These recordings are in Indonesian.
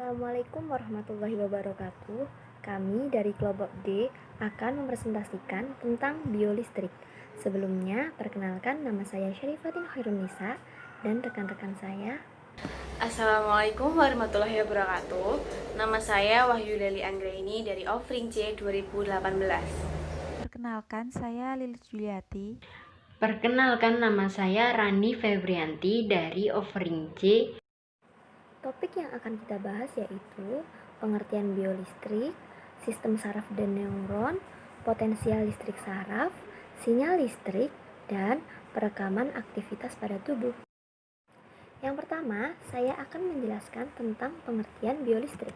Assalamualaikum warahmatullahi wabarakatuh. Kami dari kelompok D akan mempresentasikan tentang biolistrik. Sebelumnya, perkenalkan nama saya Syarifatin Khairunisa dan rekan-rekan saya. Assalamualaikum warahmatullahi wabarakatuh. Nama saya Wahyu Deli Anggraini dari Offering C 2018. Perkenalkan, saya Lilis Juliati. Perkenalkan, nama saya Rani Febrianti dari Offering C. Topik yang akan kita bahas yaitu pengertian biolistrik, sistem saraf dan neuron, potensial listrik saraf, sinyal listrik, dan perekaman aktivitas pada tubuh. Yang pertama, saya akan menjelaskan tentang pengertian biolistrik.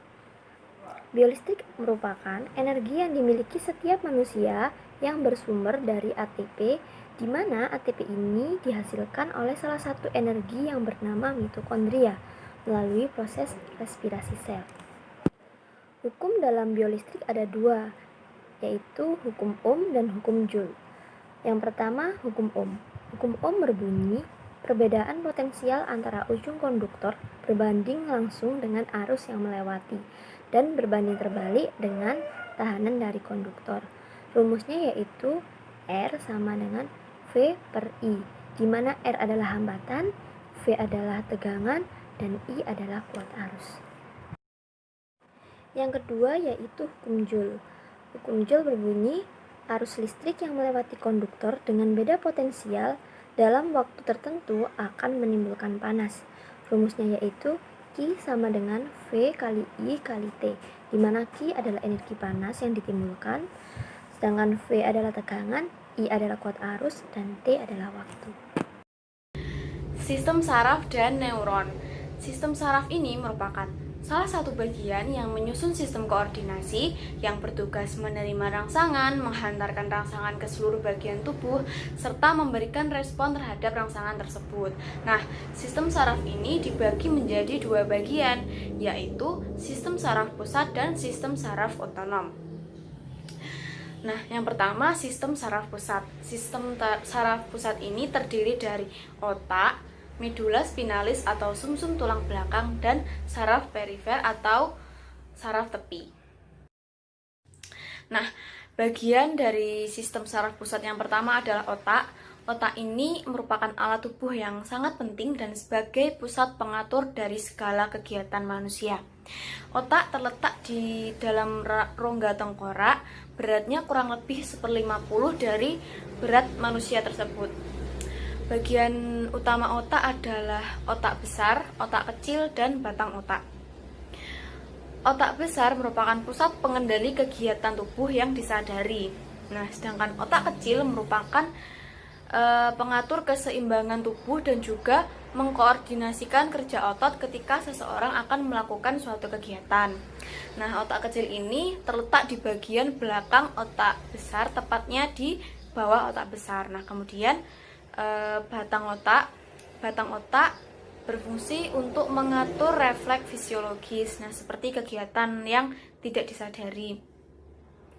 Biolistrik merupakan energi yang dimiliki setiap manusia yang bersumber dari ATP, di mana ATP ini dihasilkan oleh salah satu energi yang bernama mitokondria melalui proses respirasi sel. Hukum dalam biolistrik ada dua, yaitu hukum Ohm dan hukum Joule. Yang pertama, hukum Ohm. Hukum Ohm berbunyi, perbedaan potensial antara ujung konduktor berbanding langsung dengan arus yang melewati dan berbanding terbalik dengan tahanan dari konduktor. Rumusnya yaitu R sama dengan V per I, di mana R adalah hambatan, V adalah tegangan, dan I adalah kuat arus. Yang kedua yaitu hukum Joule. Hukum Joule berbunyi, arus listrik yang melewati konduktor dengan beda potensial dalam waktu tertentu akan menimbulkan panas. Rumusnya yaitu Q sama dengan V kali I kali T, di mana Q adalah energi panas yang ditimbulkan, sedangkan V adalah tegangan, I adalah kuat arus, dan T adalah waktu. Sistem saraf dan neuron. Sistem saraf ini merupakan salah satu bagian yang menyusun sistem koordinasi yang bertugas menerima rangsangan, menghantarkan rangsangan ke seluruh bagian tubuh, serta memberikan respon terhadap rangsangan tersebut. Nah, sistem saraf ini dibagi menjadi dua bagian, yaitu sistem saraf pusat dan sistem saraf otonom. Nah, yang pertama sistem saraf pusat. Sistem saraf pusat ini terdiri dari otak, medula spinalis atau sumsum tulang belakang, dan saraf perifer atau saraf tepi. Nah, bagian dari sistem saraf pusat yang pertama adalah otak. Otak ini merupakan alat tubuh yang sangat penting dan sebagai pusat pengatur dari segala kegiatan manusia. Otak terletak di dalam rongga tengkorak, beratnya kurang lebih 1/50 dari berat manusia tersebut. Bagian utama otak adalah otak besar, otak kecil, dan batang otak. Otak besar merupakan pusat pengendali kegiatan tubuh yang disadari. Nah, sedangkan otak kecil merupakan pengatur keseimbangan tubuh dan juga mengkoordinasikan kerja otot ketika seseorang akan melakukan suatu kegiatan. Nah, otak kecil ini terletak di bagian belakang otak besar, tepatnya di bawah otak besar. Nah, kemudian batang otak berfungsi untuk mengatur refleks fisiologis, nah seperti kegiatan yang tidak disadari.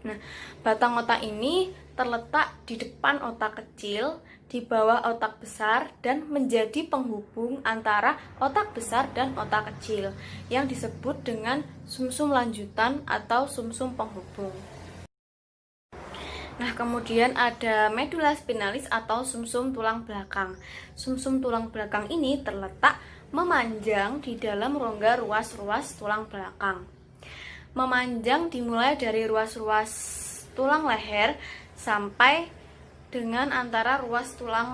Nah, batang otak ini terletak di depan otak kecil, di bawah otak besar, dan menjadi penghubung antara otak besar dan otak kecil yang disebut dengan sumsum lanjutan atau sumsum penghubung. Nah, kemudian ada medula spinalis atau sumsum tulang belakang. Sumsum tulang belakang ini terletak memanjang di dalam rongga ruas-ruas tulang belakang. Memanjang dimulai dari ruas-ruas tulang leher sampai dengan antara ruas tulang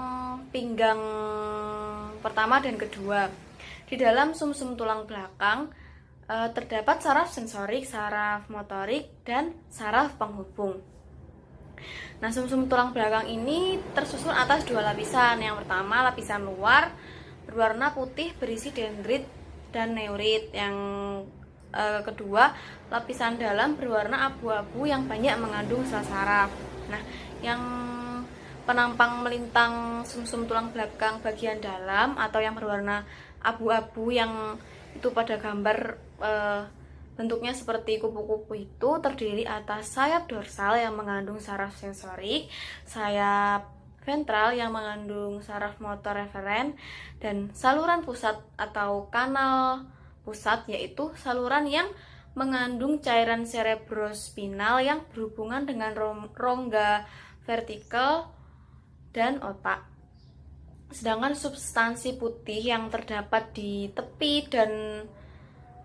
pinggang pertama dan kedua. Di dalam sumsum tulang belakang terdapat saraf sensorik, saraf motorik, dan saraf penghubung. Nah, sumsum tulang belakang ini tersusun atas dua lapisan. Yang pertama, lapisan luar berwarna putih berisi dendrit dan neurit. Yang kedua, lapisan dalam berwarna abu-abu yang banyak mengandung sel saraf. Nah, yang penampang melintang sumsum tulang belakang bagian dalam atau yang berwarna abu-abu yang itu pada gambar bentuknya seperti kupu-kupu itu terdiri atas sayap dorsal yang mengandung saraf sensorik, sayap ventral yang mengandung saraf motor referen, dan saluran pusat atau kanal pusat, yaitu saluran yang mengandung cairan cerebrospinal yang berhubungan dengan rongga vertikal dan otak. Sedangkan substansi putih yang terdapat di tepi dan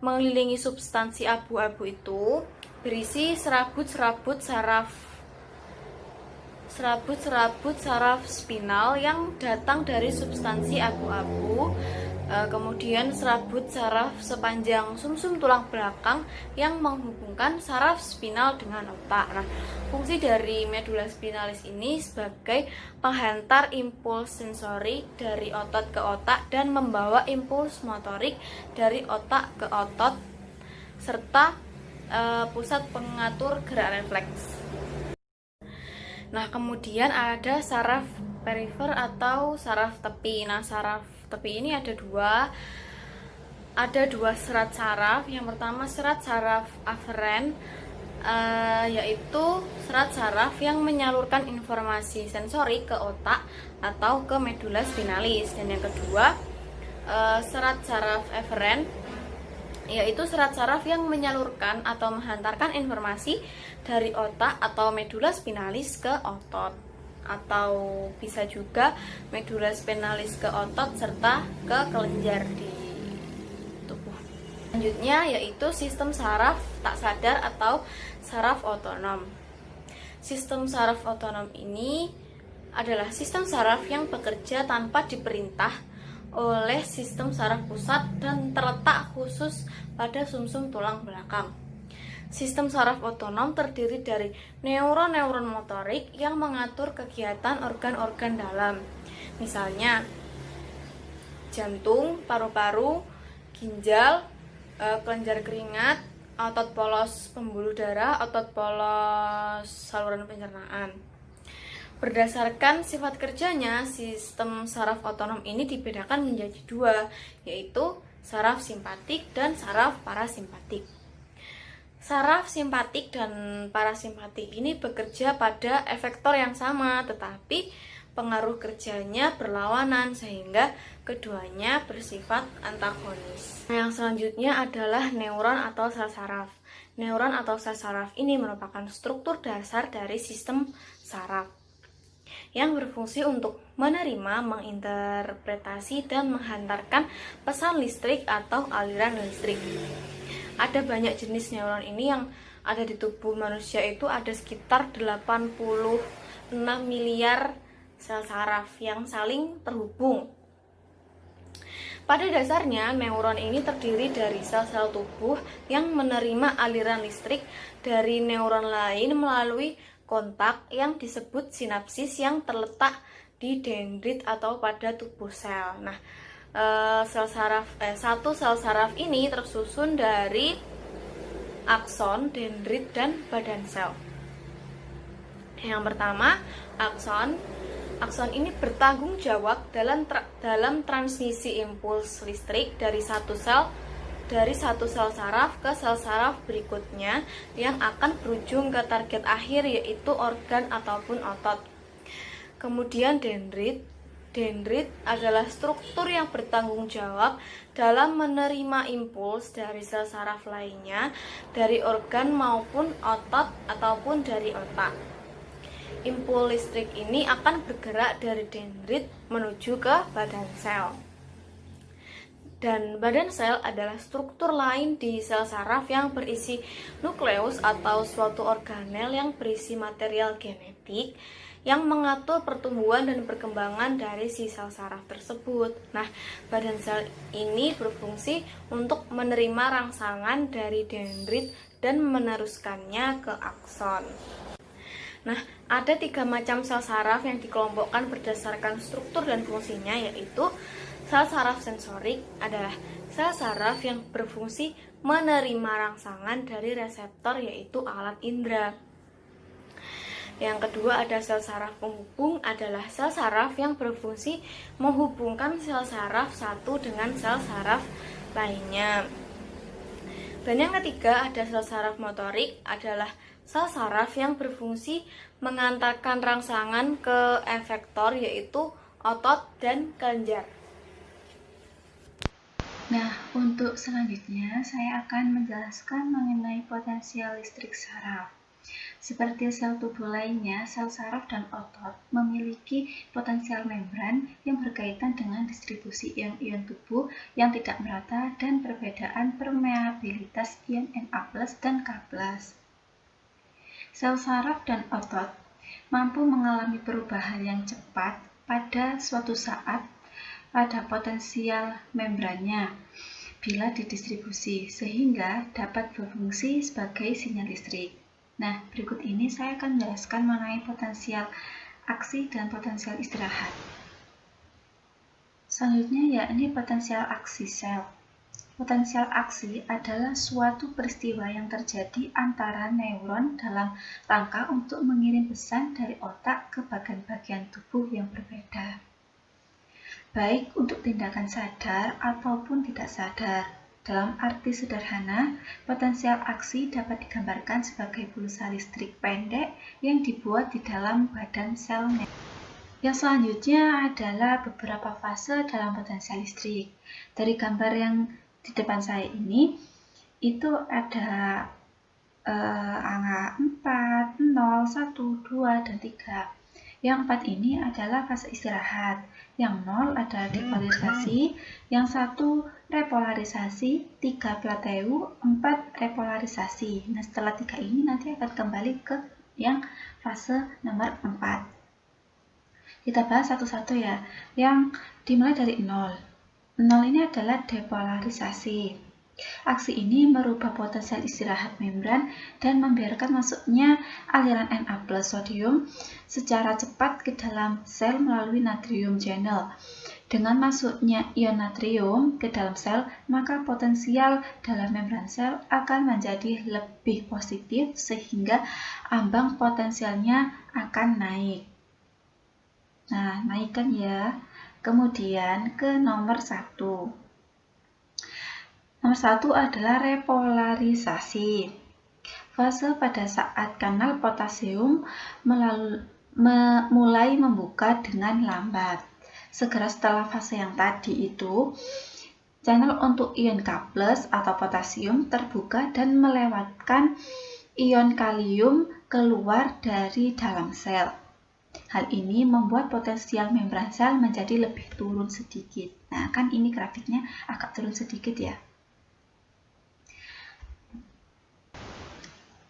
mengelilingi substansi abu-abu itu berisi serabut-serabut saraf spinal yang datang dari substansi abu-abu. Kemudian serabut saraf sepanjang sumsum tulang belakang yang menghubungkan saraf spinal dengan otak. Nah, fungsi dari medula spinalis ini sebagai penghantar impuls sensori dari otot ke otak dan membawa impuls motorik dari otak ke otot serta pusat pengatur gerak refleks. Nah, kemudian ada saraf perifer atau saraf tepi. Nah, saraf tepi ini ada dua serat saraf. Yang pertama serat saraf aferen, yaitu serat saraf yang menyalurkan informasi sensori ke otak atau ke medula spinalis. Dan yang kedua serat saraf eferen, yaitu serat saraf yang menyalurkan atau menghantarkan informasi dari otak atau medula spinalis ke otot, atau bisa juga medula spinalis ke otot serta ke kelenjar di tubuh. Selanjutnya yaitu sistem saraf tak sadar atau saraf otonom. Sistem saraf otonom ini adalah sistem saraf yang bekerja tanpa diperintah oleh sistem saraf pusat dan terletak khusus pada sumsum tulang belakang. Sistem saraf otonom terdiri dari neuron-neuron motorik yang mengatur kegiatan organ-organ dalam. Misalnya jantung, paru-paru, ginjal, kelenjar keringat, otot polos pembuluh darah, otot polos saluran pencernaan. Berdasarkan sifat kerjanya, sistem saraf otonom ini dibedakan menjadi dua, yaitu saraf simpatik dan saraf parasimpatik. Saraf simpatik dan parasimpatik ini bekerja pada efektor yang sama, tetapi pengaruh kerjanya berlawanan sehingga keduanya bersifat antagonis. Yang selanjutnya adalah neuron atau sel saraf. Neuron atau sel saraf ini merupakan struktur dasar dari sistem saraf yang berfungsi untuk menerima, menginterpretasi, dan menghantarkan pesan listrik atau aliran listrik. Ada banyak jenis neuron ini yang ada di tubuh manusia, itu ada sekitar 86 miliar sel saraf yang saling terhubung. Pada dasarnya, neuron ini terdiri dari sel-sel tubuh yang menerima aliran listrik dari neuron lain melalui kontak yang disebut sinapsis yang terletak di dendrit atau pada tubuh sel. Nah, satu sel saraf ini tersusun dari akson, dendrit, dan badan sel. Yang pertama, akson. Akson ini bertanggung jawab dalam transmisi impuls listrik dari satu sel saraf ke sel saraf berikutnya yang akan berujung ke target akhir, yaitu organ ataupun otot. Kemudian dendrit adalah struktur yang bertanggung jawab dalam menerima impuls dari sel saraf lainnya, dari organ maupun otot ataupun dari otak. Impuls listrik ini akan bergerak dari dendrit menuju ke badan sel. Dan badan sel adalah struktur lain di sel saraf yang berisi nukleus atau suatu organel yang berisi material genetik yang mengatur pertumbuhan dan perkembangan dari si sel saraf tersebut. Nah, badan sel ini berfungsi untuk menerima rangsangan dari dendrit dan meneruskannya ke akson. Nah, ada 3 macam sel saraf yang dikelompokkan berdasarkan struktur dan fungsinya, yaitu sel saraf sensorik adalah sel saraf yang berfungsi menerima rangsangan dari reseptor, yaitu alat indera. Yang kedua ada sel saraf penghubung, adalah sel saraf yang berfungsi menghubungkan sel saraf satu dengan sel saraf lainnya. Dan yang ketiga ada sel saraf motorik, adalah sel saraf yang berfungsi mengantarkan rangsangan ke efektor, yaitu otot dan kelenjar. Nah, untuk selanjutnya saya akan menjelaskan mengenai potensial listrik saraf. Seperti sel tubuh lainnya, sel saraf dan otot memiliki potensial membran yang berkaitan dengan distribusi ion-ion tubuh yang tidak merata dan perbedaan permeabilitas ion Na+ dan K+. Sel saraf dan otot mampu mengalami perubahan yang cepat pada suatu saat pada potensial membrannya bila didistribusi, sehingga dapat berfungsi sebagai sinyal listrik. Nah, berikut ini saya akan menjelaskan mengenai potensial aksi dan potensial istirahat. Selanjutnya yakni potensial aksi sel. Potensial aksi adalah suatu peristiwa yang terjadi antara neuron dalam rangka untuk mengirim pesan dari otak ke bagian-bagian tubuh yang berbeda, baik untuk tindakan sadar ataupun tidak sadar. Dalam arti sederhana, potensial aksi dapat digambarkan sebagai pulsa listrik pendek yang dibuat di dalam badan sel neuron. Yang selanjutnya adalah beberapa fase dalam potensial listrik. Dari gambar yang di depan saya ini, itu ada angka 4, 0, 1, 2, dan 3. Yang 4 ini adalah fase istirahat. Yang 0 adalah depolarisasi, yang 1 repolarisasi, 3 plateu, 4 repolarisasi. Nah, setelah 3 ini nanti akan kembali ke yang fase nomor 4. Kita bahas satu-satu ya. Yang dimulai dari 0. 0 ini adalah depolarisasi. Aksi ini merubah potensial istirahat membran dan membiarkan masuknya aliran Na+ sodium secara cepat ke dalam sel melalui natrium channel. Dengan masuknya ion natrium ke dalam sel, maka potensial dalam membran sel akan menjadi lebih positif sehingga ambang potensialnya akan naik. Nah, naikkan ya. Kemudian ke nomor 1. Nomor 1 adalah repolarisasi. Fase pada saat kanal potasium mulai membuka dengan lambat. Segera setelah fase yang tadi itu, channel untuk ion K+ atau potasium terbuka dan melewatkan ion kalium keluar dari dalam sel. Hal ini membuat potensial membran sel menjadi lebih turun sedikit. Nah, kan ini grafiknya agak turun sedikit ya.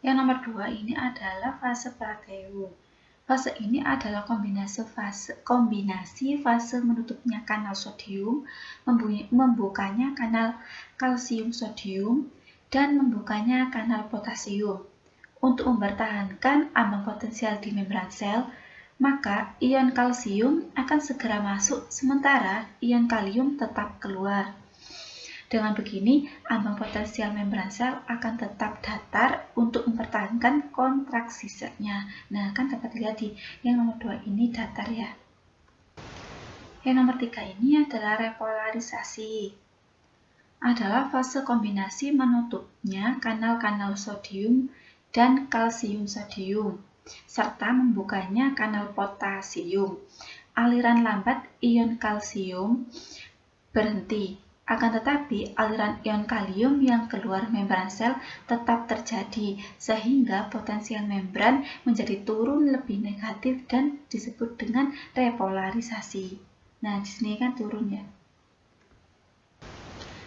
Yang nomor 2 ini adalah fase plateu. Fase ini adalah kombinasi fase menutupnya kanal sodium, membukanya kanal kalsium sodium, dan membukanya kanal potasium. Untuk mempertahankan ambang potensial di membran sel, maka ion kalsium akan segera masuk sementara ion kalium tetap keluar. Dengan begini, ambang potensial membran sel akan tetap datar untuk mempertahankan kontraksi selnya. Nah, kan dapat lihat di yang nomor 2 ini datar ya. Yang nomor 3 ini adalah repolarisasi. Adalah fase kombinasi menutupnya kanal-kanal sodium dan kalsium sodium, serta membukanya kanal potasium. Aliran lambat ion kalsium berhenti, akan tetapi aliran ion kalium yang keluar membran sel tetap terjadi, sehingga potensial membran menjadi turun lebih negatif dan disebut dengan repolarisasi. Nah, di sini kan turun ya.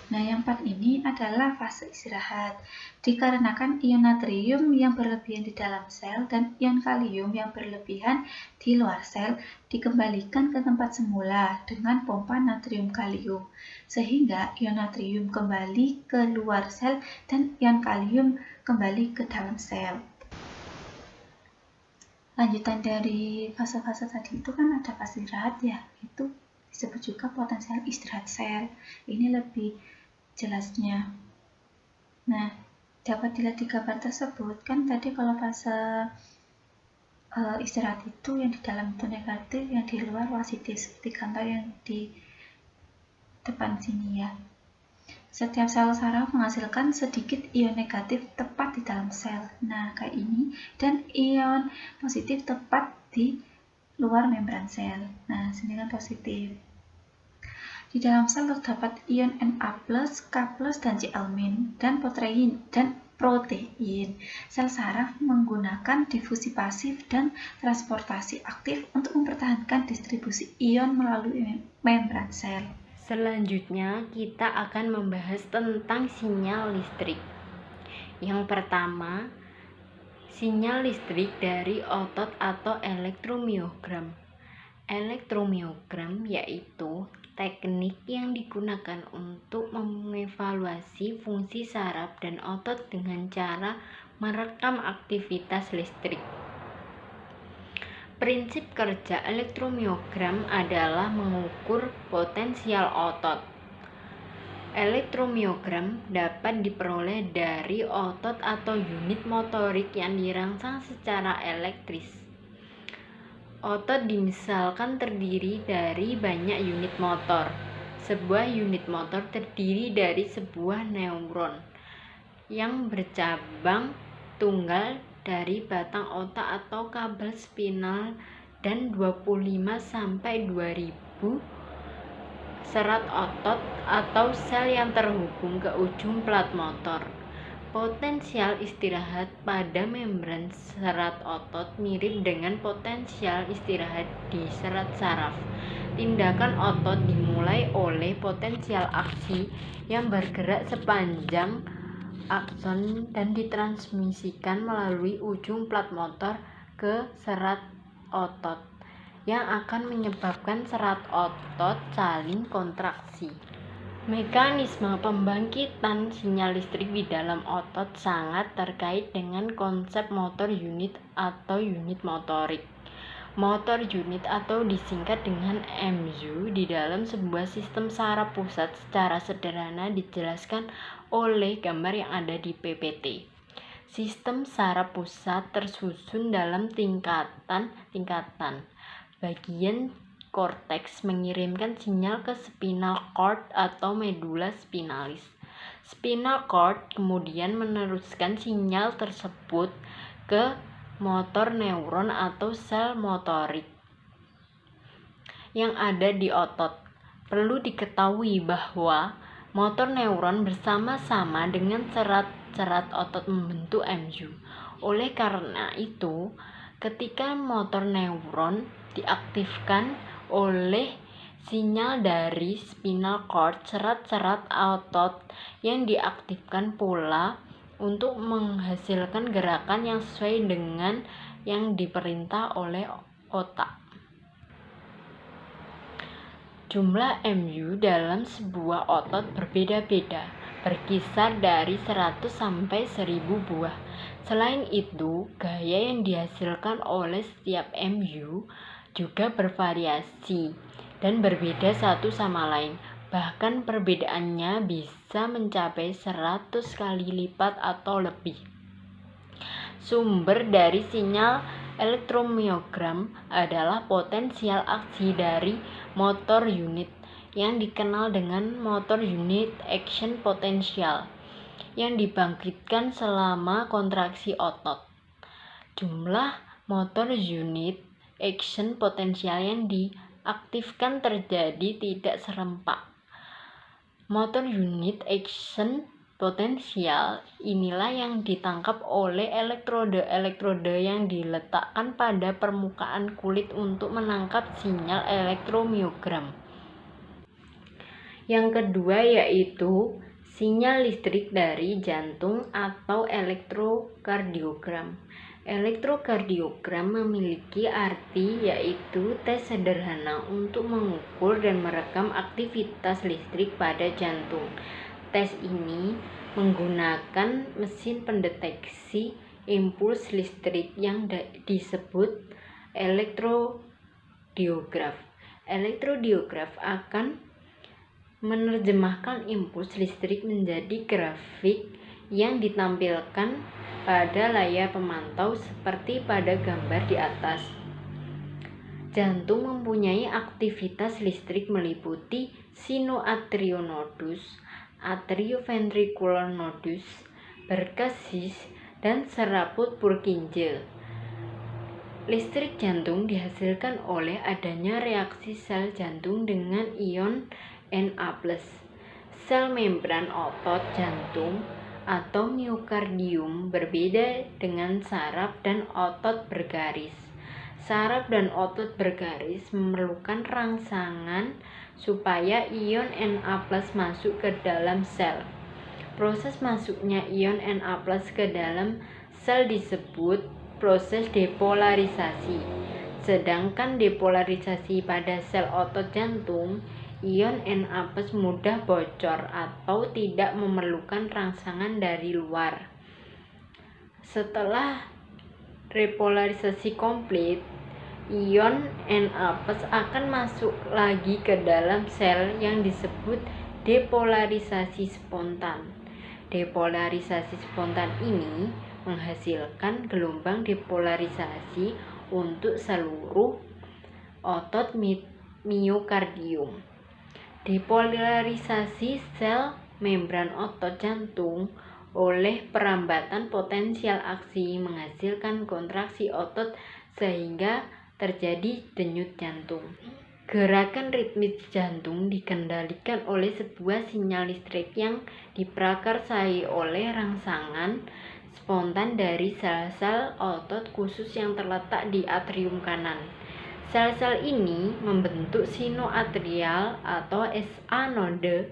Nah, yang 4 ini adalah fase istirahat. Dikarenakan ion natrium yang berlebihan di dalam sel dan ion kalium yang berlebihan di luar sel dikembalikan ke tempat semula dengan pompa natrium kalium, sehingga ion natrium kembali ke luar sel dan ion kalium kembali ke dalam sel. Lanjutan dari fase-fase tadi itu kan ada fase istirahat ya, itu disebut juga potensial istirahat sel. Ini lebih jelasnya. Nah, dapat dilihat di gambar tersebut kan tadi kalau fase istirahat itu yang di dalam itu negatif, yang di luar positif, seperti gambar yang di depan sini ya. Setiap sel saraf menghasilkan sedikit ion negatif tepat di dalam sel. Nah, kayak ini, dan ion positif tepat di luar membran sel. Nah, sini kan positif. Di dalam sel terdapat ion Na+, K+, dan Cl-, dan protein. Sel saraf menggunakan difusi pasif dan transportasi aktif untuk mempertahankan distribusi ion melalui membran sel. Selanjutnya, kita akan membahas tentang sinyal listrik. Yang pertama, sinyal listrik dari otot atau elektromiogram. Elektromiogram yaitu teknik yang digunakan untuk mengevaluasi fungsi saraf dan otot dengan cara merekam aktivitas listrik. Prinsip kerja elektromiogram adalah mengukur potensial otot. Elektromiogram dapat diperoleh dari otot atau unit motorik yang dirangsang secara elektris. Otot dimisalkan terdiri dari banyak unit motor. Sebuah unit motor terdiri dari sebuah neuron yang bercabang tunggal dari batang otak atau kabel spinal dan 25-2000 serat otot atau sel yang terhubung ke ujung plat motor. Potensial istirahat pada membran serat otot mirip dengan potensial istirahat di serat saraf. Tindakan otot dimulai oleh potensial aksi yang bergerak sepanjang akson dan ditransmisikan melalui ujung plat motor ke serat otot yang akan menyebabkan serat otot saling kontraksi. Mekanisme pembangkitan sinyal listrik di dalam otot sangat terkait dengan konsep motor unit atau unit motorik. Motor unit atau disingkat dengan MU di dalam sebuah sistem saraf pusat secara sederhana dijelaskan oleh gambar yang ada di PPT. Sistem saraf pusat tersusun dalam tingkatan. Bagian korteks mengirimkan sinyal ke spinal cord atau medula spinalis. Spinal cord kemudian meneruskan sinyal tersebut ke motor neuron atau sel motorik yang ada di otot. Perlu diketahui bahwa motor neuron bersama-sama dengan serat otot membentuk MU. Oleh karena itu, ketika motor neuron diaktifkan oleh sinyal dari spinal cord, serat-serat otot yang diaktifkan pula untuk menghasilkan gerakan yang sesuai dengan yang diperintah oleh otak. Jumlah MU dalam sebuah otot berbeda-beda, berkisar dari 100 sampai 1000 buah. Selain itu, gaya yang dihasilkan oleh setiap MU juga bervariasi dan berbeda satu sama lain. Bahkan perbedaannya bisa mencapai 100 kali lipat atau lebih. Sumber dari sinyal elektromiogram adalah potensial aksi dari motor unit yang dikenal dengan motor unit action potential yang dibangkitkan selama kontraksi otot. Jumlah motor unit action potensial yang diaktifkan terjadi tidak serempak. Motor unit action potensial inilah yang ditangkap oleh elektrode yang diletakkan pada permukaan kulit untuk menangkap sinyal elektromiogram. Yang kedua yaitu sinyal listrik dari jantung atau elektrokardiogram. Elektrokardiogram memiliki arti yaitu tes sederhana untuk mengukur dan merekam aktivitas listrik pada jantung. Tes ini menggunakan mesin pendeteksi impuls listrik yang disebut elektrodiograf. Elektrodiograf akan menerjemahkan impuls listrik menjadi grafik yang ditampilkan pada layar pemantau seperti pada gambar di atas. Jantung mempunyai aktivitas listrik meliputi sinoatrionodus, atrioventricular nodus, berkassis, dan serabut Purkinje. Listrik jantung dihasilkan oleh adanya reaksi sel jantung dengan ion Na+. Sel membran otot jantung atau miokardium berbeda dengan saraf dan otot bergaris. Saraf dan otot bergaris memerlukan rangsangan supaya ion Na+ masuk ke dalam sel. Proses masuknya ion Na+ ke dalam sel disebut proses depolarisasi. Sedangkan depolarisasi pada sel otot jantung, ion Na+ mudah bocor atau tidak memerlukan rangsangan dari luar. Setelah repolarisasi komplit, ion Na+ akan masuk lagi ke dalam sel yang disebut depolarisasi spontan. Depolarisasi spontan ini menghasilkan gelombang depolarisasi untuk seluruh otot miokardium. Depolarisasi sel membran otot jantung oleh perambatan potensial aksi menghasilkan kontraksi otot sehingga terjadi denyut jantung. Gerakan ritmis jantung dikendalikan oleh sebuah sinyal listrik yang diprakarsai oleh rangsangan spontan dari sel-sel otot khusus yang terletak di atrium kanan. Sel-sel ini membentuk sinoatrial atau SA node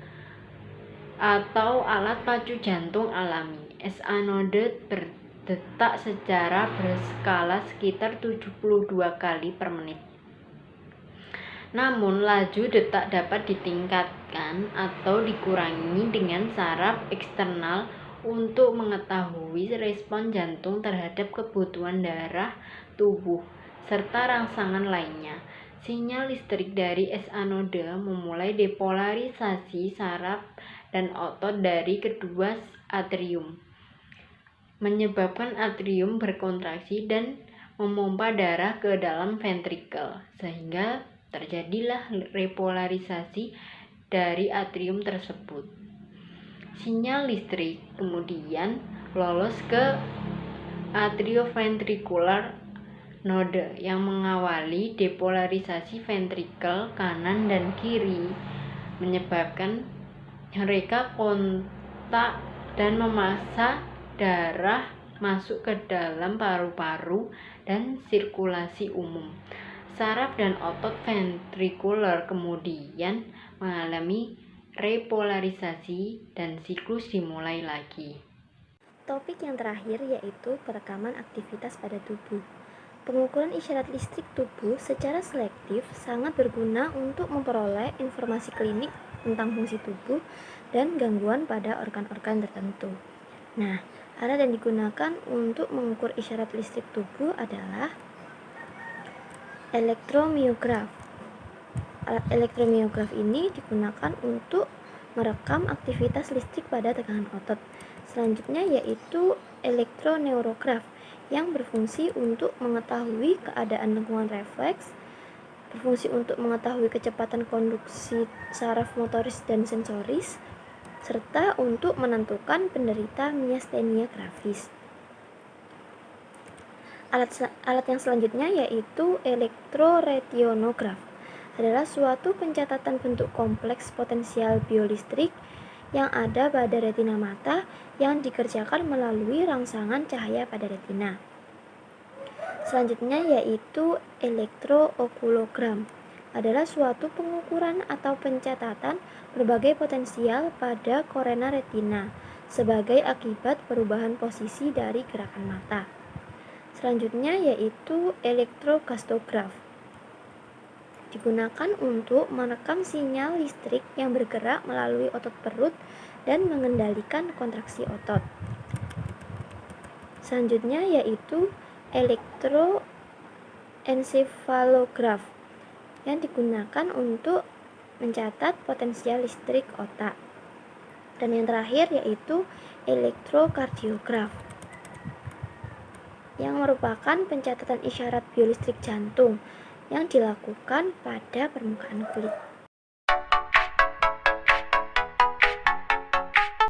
atau alat pacu jantung alami. SA node berdetak secara berskala sekitar 72 kali per menit. Namun, laju detak dapat ditingkatkan atau dikurangi dengan saraf eksternal untuk mengetahui respon jantung terhadap kebutuhan darah tubuh, serta rangsangan lainnya. Sinyal listrik dari SA node memulai depolarisasi saraf dan otot dari kedua atrium, menyebabkan atrium berkontraksi dan memompa darah ke dalam ventrikel, sehingga terjadilah repolarisasi dari atrium tersebut. Sinyal listrik kemudian lolos ke atrioventricular node yang mengawali depolarisasi ventrikel kanan dan kiri, menyebabkan mereka kontak dan memaksa darah masuk ke dalam paru-paru dan sirkulasi umum. Saraf dan otot ventrikuler kemudian mengalami repolarisasi dan siklus dimulai lagi. Topik yang terakhir yaitu perekaman aktivitas pada tubuh. Pengukuran isyarat listrik tubuh secara selektif sangat berguna untuk memperoleh informasi klinik tentang fungsi tubuh dan gangguan pada organ-organ tertentu. Nah, alat yang digunakan untuk mengukur isyarat listrik tubuh adalah elektromiograf. Alat elektromiograf ini digunakan untuk merekam aktivitas listrik pada tekanan otot. Selanjutnya yaitu elektroneurograf yang berfungsi untuk mengetahui keadaan lengkungan refleks, berfungsi untuk mengetahui kecepatan konduksi saraf motoris dan sensoris, serta untuk menentukan penderita miastenia gravis. Alat yang selanjutnya yaitu elektroretinograf adalah suatu pencatatan bentuk kompleks potensial biolistrik yang ada pada retina mata yang dikerjakan melalui rangsangan cahaya pada retina. Selanjutnya yaitu elektrookulogram adalah suatu pengukuran atau pencatatan berbagai potensial pada korena retina sebagai akibat perubahan posisi dari gerakan mata. Selanjutnya yaitu elektrokastograf. Digunakan untuk merekam sinyal listrik yang bergerak melalui otot perut dan mengendalikan kontraksi otot. Selanjutnya yaitu elektroensefalograf yang digunakan untuk mencatat potensial listrik otak. Dan yang terakhir yaitu elektrokardiograf yang merupakan pencatatan isyarat biolistrik jantung yang dilakukan pada permukaan kulit.